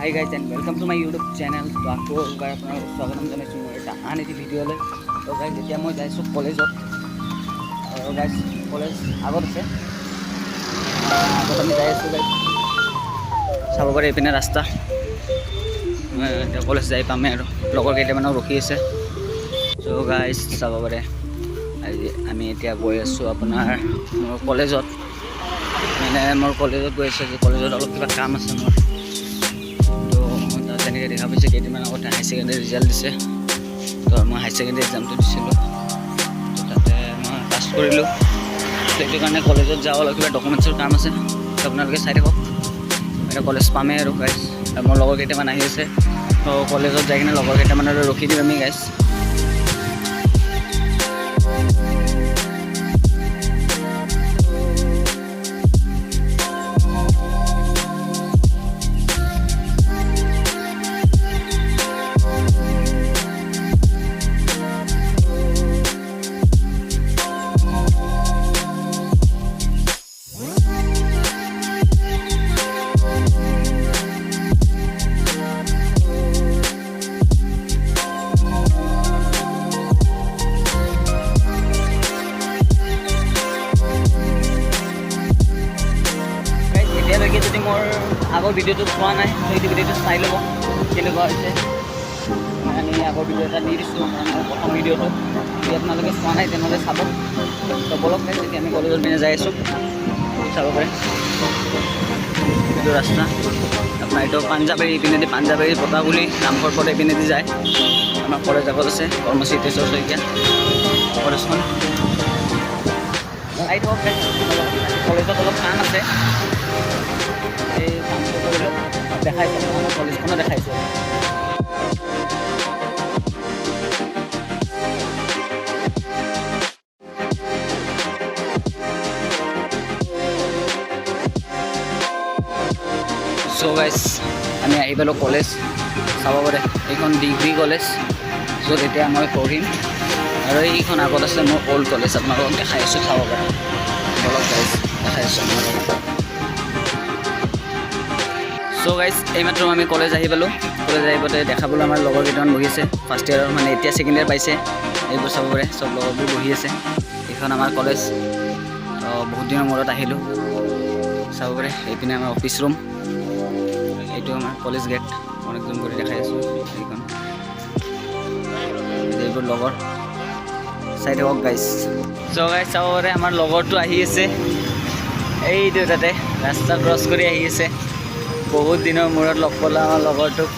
High guys and welcome to my YouTube channel. तो आपको एक बार अपना स्वागतम जनाइছোঁ মোৰ এটা আন এটি ভিডিঅ'লৈ। তো গাইজ এতিয়া মই যাইছোঁ কলেজত। আৰু গাইজ কলেজ আগত আছে, আগত আমি যাই আছোঁ। গাইজ চাব পাৰে এইপিনে ৰাস্তা। এতিয়া কলেজ যাই পামেই আৰু লগৰ কেইটামানক ৰখি আছে। তো গাইজ চাব পাৰে আজি আমি এতিয়া গৈ আছোঁ আপোনাৰ মোৰ কলেজত। মানে মোৰ কলেজত গৈ আছোঁ, কলেজত অলপ কিবা কাম আছে মোৰ। তেনেকৈ দেখা পাইছে কেইদিনমান আগতে হাই ছেকেণ্ডেৰী ৰিজাল্ট দিছে। তো মই হাই ছেকেণ্ডেৰী এক্সামটো দিছিলোঁ, তাতে মই পাছ কৰিলোঁ। সেইটো কাৰণে কলেজত যাওঁ, অলপ কিবা ডকুমেণ্টছৰ কাম আছে। তো আপোনালোকে চাই থাকক, এতিয়া কলেজ পামেই আৰু গাইজ। মোৰ লগৰ কেইটামান আহি আছে, তো কলেজত যাই কিনে লগৰ কেইটামান আৰু ৰখি দিম আমি গাইজ। যদি মোৰ আগৰ ভিডিঅ'টো চোৱা নাই, সেইটো ভিডিঅ'টো চাই ল'ব কেনেকুৱা হৈছে। আমি আগৰ ভিডিঅ' এটা দি দিছোঁ, প্ৰথম ভিডিঅ'টো। যদি আপোনালোকে চোৱা নাই তেনেহ'লে চাব। তো বলক গাইজ, এতিয়া আমি কলেজৰ পিনে যাই আছোঁ। চাব পাৰে এইটো ৰাস্তা আপোনাৰ, এইটো পাঞ্জাবাৰী ইপিনেদি পাঞ্জাবাৰী পটাগুলি নামঘৰ পথ ইপিনেদি যায়। আমাৰ কলেজ আগত আছে কৰ্মশ্ৰী হিতেশ্বৰ শইকীয়া কলেজখন। চাই থাকক গাইজ, কলেজত অলপ কাম আছে। এই কামটো কৰিলোঁ দেখাইছোঁ, আমাৰ কলেজখনো দেখাইছোঁ। চ' গাইজ আমি আহি পালোঁ কলেজ। চাব পাৰে এইখন ডিগ্ৰী কলেজ, য'ত এতিয়া মই পঢ়িম। আৰু এইখন আগত আছে মোৰ অল্ড কলেজ, আপোনালোকক দেখাই আছোঁ। চাব পাৰে বলক গাইজ, দেখাই আছোঁ আপোনালোকক। চ' গাইজ এইমাত্ৰ আমি কলেজ আহি পালোঁ। কলেজ আহি পাওঁতে দেখা পালোঁ আমাৰ লগৰ কেইটামান বহি আছে, ফাৰ্ষ্ট ইয়েৰৰ, মানে এতিয়া ছেকেণ্ড ইয়েৰ পাইছে। এইবোৰ চাব পাৰে, চব লগৰবোৰ বহি আছে। এইখন আমাৰ কলেজ। বহুত দিনৰ মূৰত আহিলোঁ। চাব পাৰে এইপিনে আমাৰ অফিচ ৰুম, এইটো আমাৰ কলেজ গেট। অনেক জুম কৰি দেখাই আছোঁ এইখন। এইবোৰ লগৰ, চাই থাকক গাইজ। চ' গাইজ চাব পাৰে আমাৰ লগৰটো আহি আছে, এইটো তাতে ৰাস্তা ক্ৰছ কৰি আহি আছে। বহুত দিনৰ মূৰত লগ পালোঁ আমাৰ লগৰটোক।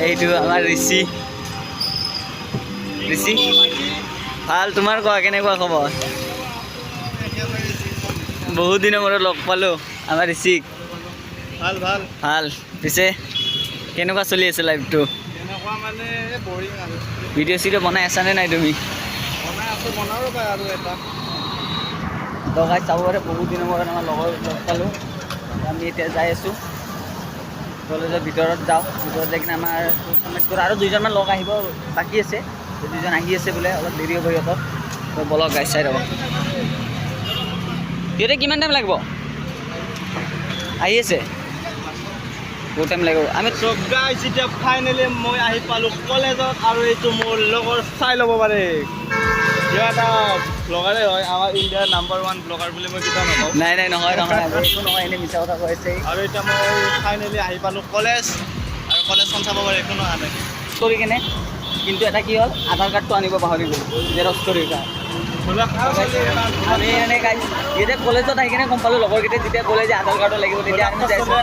এইটো আমাৰ ঋষি। ঋষি ভাল, তোমাৰ কোৱা কেনেকুৱা খবৰ? বহুত দিনৰ মূৰত লগ পালোঁ আমাৰ ঋষিক। ভাল ভাল ভাল। পিছে কেনেকুৱা চলি আছে লাইফটো? এনেকুৱা মানে বৰিং আৰু। ভিডিঅ' চিডিঅ' বনাই আছানে নাই তুমি? বনাই আছোঁ, বনাব পাই আৰু এটা। তো গাইজ চাব পাৰে বহুত দিনৰ মূৰত আমাৰ লগৰ লগ পালোঁ। আমি এতিয়া যাই আছোঁ কলেজৰ ভিতৰত। যাওঁ ভিতৰত যাই কিনে আমাৰ আৰু দুইজনমান লগ আহিব বাকী আছে। দুইজন আহি আছে বোলে, অলপ দেৰি হ'ব সিহঁতৰ। তো বলক গাইজ চাই ৰ'ব। সিহঁতে কিমান টাইম লাগিব? আহি আছে, বহুত টাইম লাগিব। আমি চব গাইজ এতিয়া ফাইনেলি মই আহি পালোঁ কলেজত। আৰু এইটো মোৰ লগৰ, চাই ল'ব পাৰে। কিবা এটা ব্লগাৰে হয়, আমাৰ ইণ্ডিয়াৰ #1 ব্লগাৰ বুলি মই কেতিয়াও নকওঁ। নাই নহয় একো নহয়, এনেই মিছা কথা কৈ আছে। আৰু এতিয়া মই ফাইনেলি আহি পালোঁ কলেজ। আৰু কলেজখন চাব পাৰে, একো নহয় নাই কৰি কিনে। কিন্তু এটা কি হ'ল, আধাৰ কাৰ্ডটো আনিব পাহৰি গ'লোঁ, জেৰক্স কৰি কাৰণে। আমি এনেই গাইজ এতিয়া কলেজত আহি কিনে গম পালোঁ, লগৰকেইটাই যেতিয়া ক'লে যে আধাৰ কাৰ্ডো লাগিব, তেতিয়া আমি যাই আছোঁ।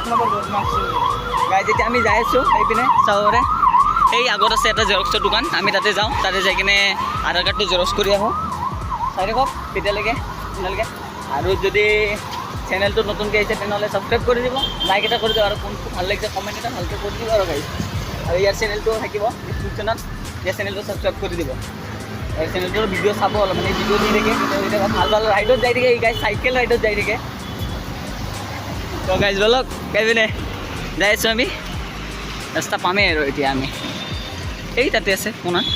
গাইজ এতিয়া আমি যাই আছোঁ এইপিনে। চাব পাৰে এই আগত আছে এটা জেৰক্সৰ দোকান, আমি তাতে যাওঁ। তাতে যাই কিনে আধাৰ কাৰ্ডটো জেৰক্স কৰি আহোঁ। চাই থাকক তেতিয়ালৈকে আপোনালোকে। আৰু যদি চেনেলটো নতুনকৈ আহিছে তেনেহ'লে ছাবস্ক্ৰাইব কৰি দিব, লাইক এটা কৰি দিব, আৰু কোনটো ভাল লাগিছে কমেণ্ট এটা ভালকৈ কৰি দিব আৰু গাইজ। আৰু ইয়াৰ চেনেলটো থাকিব ডিছক্ৰিপশ্যনত, ইয়াৰ চেনেলটো ছাবস্ক্ৰাইব কৰি দিব। এই চেনেলটোৰ ভিডিঅ' চাব, অলপ মানে ভিডিঅ' দি থাকে, কেতিয়াবা ভাল ভাল ৰাইডত যাই থাকে। এই গাইজ চাইকেল ৰাইডত যাই থাকে। তো গাইজ বলক গাইপিনে যাই আছোঁ আমি। ৰাস্তা পামেই আৰু এতিয়া আমি। এই তাতে আছে কোণাত,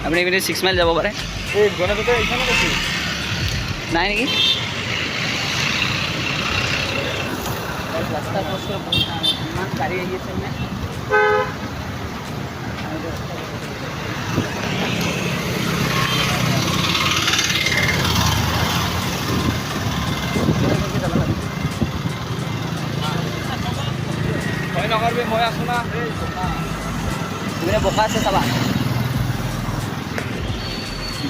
আপুনি এইপিনে 6 মাইল যাব পাৰে। এই গণেশতে এইখানে কৈছে নাই নেকি? ৰাস্তা ক্ৰছ কৰি বহুত ইমান গাড়ী আহি আছে মানে ভয় নকৰবি মই আছো না মানে বোকা আছে চাবা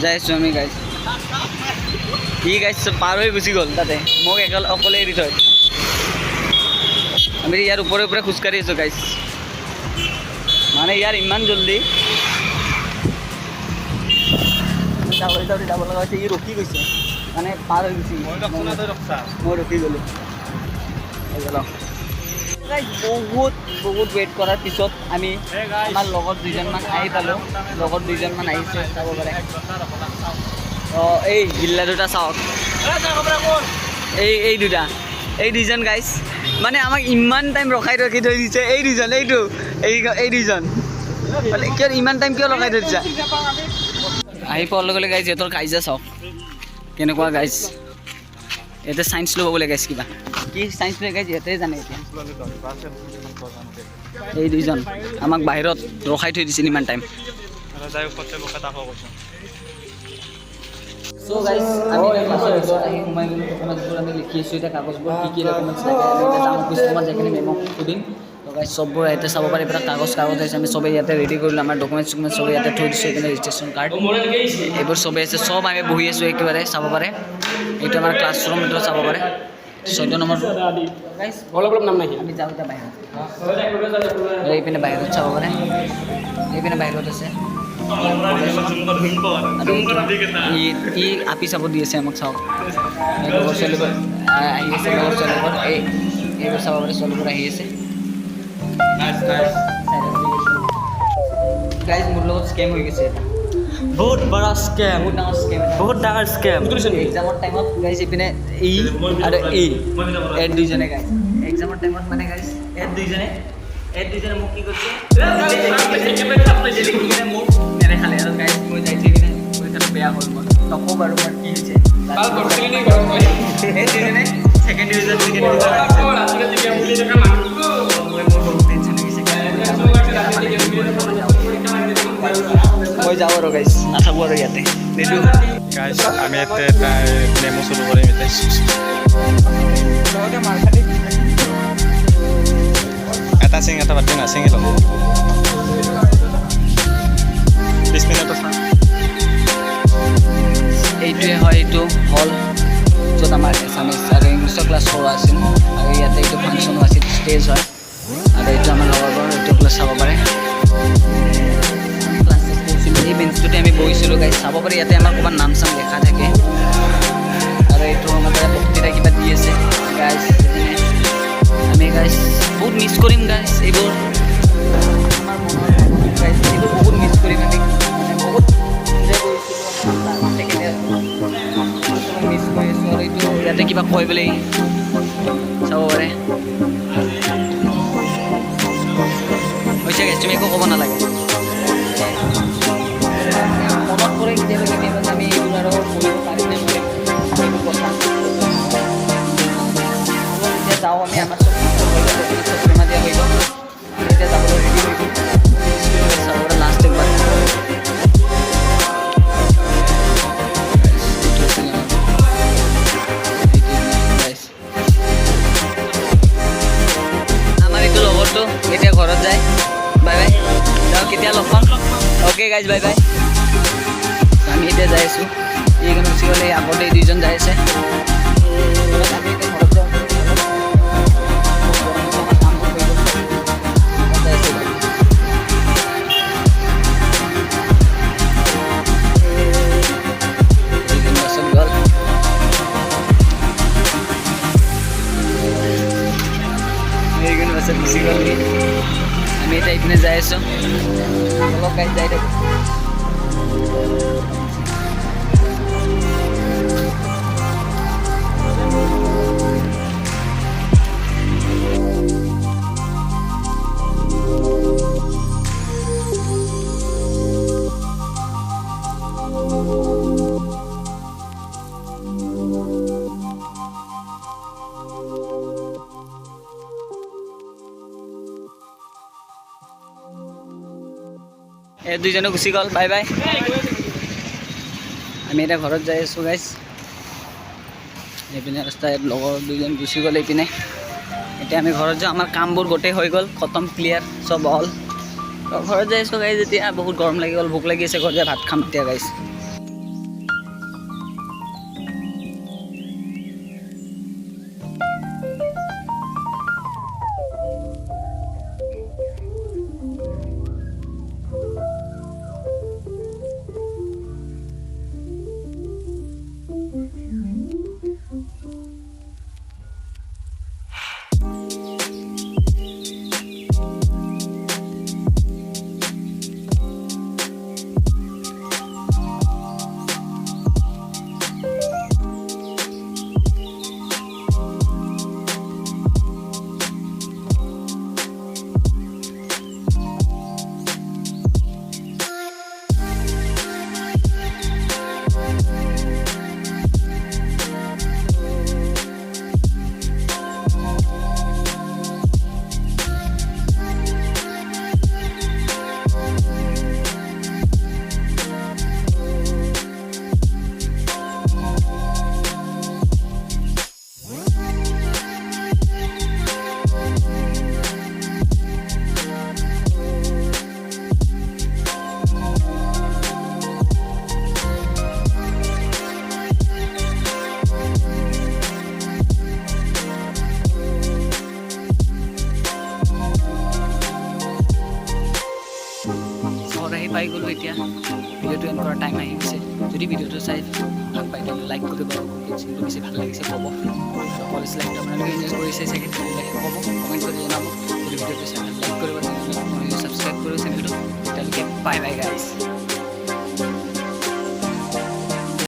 যাই আছোঁ আমি গাইছ সি গাইছ পাৰ হৈ গুচি গ'ল তাতে মোক অকলে এৰি থয় আমি ইয়াৰ ওপৰে ওপৰে খোজকাঢ়ি আছোঁ গাইছ মানে ইয়াৰ ইমান জল্দি দাউৰি দাউৰি যাব লগা হৈছে ই ৰখি গৈছে মানে পাৰ হৈ গৈছে মই ৰখি গ'লোঁ বহুত বহুত ৱেইট কৰাৰ পিছত আমি আমাৰ লগত দুজনমান আহি পালোঁ লগত দুজনমান আহিছে চাব পাৰে অঁ এই গিল্লা দুটা চাওক এই দুটা এই দুজন গাইছ মানে আমাক ইমান টাইম ৰখাই ৰখি থৈ দিছে এই দুজন এইটো এই দুজন কিয় ইমান টাইম কিয় ৰখাই থৈ দিছা আহি পোৱাৰ লগে লগে গাইছ সিহঁতৰ কাজিয়া চাওক কেনেকুৱা গাইছ ইয়াতে চায়েন্স ল'ব বোলে গাইছ কিবা কি চায়েন্স লৈ গাইছ সিহঁতে জানে এতিয়া এই দুজন আমাক বাহিৰত ৰখাই থৈ দিছিল ইমান টাইম চ' গাইছ আমি ক্লাছৰ ভিতৰত আহি সোমাই গ'লোঁ ডকুমেণ্টছবোৰ আমি লিখি আছোঁ এতিয়া কাগজবোৰ কি ডকুমেণ্টছ লাগে আমি এতিয়া যাম অফিচ ৰুমত যাই কিনে মেমক সুধিম ত' গাইছ চববোৰ ইয়াতে চাব পাৰি পুৰা কাগজ আছে আমি চবেই ইয়াতে ৰেডি কৰিলোঁ আমাৰ ডকুমেণ্টছ চবেই ইয়াতে থৈ দিছোঁ এইপিনে ৰেজিষ্ট্ৰেশ্যন কাৰ্ড এইবোৰ চবেই আছে চব আমি বহি আছোঁ একেবাৰে চাব পাৰে এইটো আমাৰ ক্লাছৰুম এইটো চাব পাৰে 14 নম্বৰ গাইছ অলপ নাম নাই আমি যাওঁ এতিয়া বাহিৰত এইপিনে বাহিৰত চাব পাৰে এইপিনে বাহিৰত আছে ই আপি চাব দি আছে আমাক চাওক লগৰ ছোৱালীবোৰ আহি আছে লগৰ ছোৱালীবোৰ এইবোৰ চাব পাৰে ছোৱালীবোৰ আহি আছে গাইজ মোৰ লগত স্কেম হৈ গৈছে এটা বহুত বড় স্কেম বহুত ডাঙৰ স্কেম এক্সামৰ টাইমত গাইজ এইপিনে ই আৰু এড দুইজনে গাইজ এক্সামৰ টাইমত মানে গাইজ এড দুইজনে মোক কি কৰিছে মোক নেদেখালে আৰু গাইজ মই যাইছে কিনে পৰীক্ষাটো বেয়া হ'ল মোৰ নকওঁ বাৰু মোৰ কি হৈছে এই দুইজনে ছেকেণ্ড ডিভিজন মই যাওঁ আৰু গাইজ নাথাকোঁ আৰু ইয়াতে নিদোঁ গাইছ আমি ইয়াতে এটা ডেমো শুৰু কৰিম এতিয়া এটা চিং এটা বাদ না চিঙি ল'ব 20 মিনিট এইটোৱে হয় এইটো হল য'ত আমাৰ এছামিছ আৰু ইংলিছৰ ক্লাছ কৰোৱা আছিল আৰু ইয়াতে এইটো ফাংচনো আছিল ষ্টেজ হয় আৰু এইটো আমাৰ লগৰবোৰ এইটো ক্লাছ চাব পাৰে এই বেঞ্চটোতে আমি বহিছিলোঁ গাইজ চাব পাৰি ইয়াতে আমাৰ ক'ৰবাত নাম চাম লেখা থাকে আৰু এইটো আমাৰ বক্তৃতা কিবা দি আছে গাইজ আমি গাইজ বহুত মিছ কৰিম গাইজ এইবোৰ আমাৰ মনৰ গাইজ এইবোৰ বহুত মিছ কৰিম আমি মানে বহুত এনজয় কৰিছিলোঁ মিছ কৰি আছোঁ আৰু এইটো ইয়াতে কিবা কয় বোলে চাব পাৰে হৈছে গাইজ তুমি একো ক'ব নালাগে মনত পৰে কেতিয়াবা কেতিয়াবা আমি এইবোৰ আৰু কৰিব পাৰিমনে নোৱাৰিম এইবোৰ কথা এতিয়া যাওঁ আমি আমাৰ চব জমা দিয়া হৈ গ'ল এতিয়া যাবলৈ ৰেডি হৈ গ'ল চাবলৈ লাষ্ট একবাৰ আমাৰ এইটো লগৰটো এতিয়া ঘৰত যায় বাই বাই যাওঁ কেতিয়া লগ পাম অ'কে গাইজ বাই বাই আমি এতিয়া যাই আছোঁ এইখন গুচি গ'লে আগতে এই দুইজন যাই আছে আমি এতিয়া ঘৰত যাওঁ গুচি গ'ল আমি এতিয়া এইপিনে যাই আছোঁ অলপ গাইজ যাই থাকোঁ এই দুইজনে গুচি গ'ল, বাই বাই। আমি এতিয়া ঘৰত যাই আছোঁ গাইজ। এইপিনে ৰাস্তাত লগৰ দুজন গুচি গ'ল এইপিনে। এতিয়া আমি ঘৰত যাওঁ, আমাৰ কামবোৰ গোটেই হৈ গ'ল, খতম, ক্লিয়াৰ, চব হ'ল। তো ঘৰত যাই আছোঁ গাইজ। এতিয়া বহুত গৰম লাগি গ'ল, ভোক লাগি আছে, ঘৰত যাই ভাত খাম এতিয়া গাইজ। পাই গ'লোঁ। এতিয়া ভিডিঅ'টো এণ্ড কৰাৰ টাইম আহি গৈছে। যদি ভিডিঅ'টো চাই ভাল পাই তেন্তে লাইক কৰিব আৰু যিটো বেছি ভাল লাগিছে ক'ব। কলেজ লাইফটো আপোনালোকে এনজয় কৰিছে চাগে, ক'ব, কমেণ্ট কৰি জনাব। যদি ভিডিঅ'টো চাই লাইক কৰিব, ছাবস্ক্ৰাইব কৰিব চেনেলটো। তেতিয়ালৈকে বাই বাই গাইজ।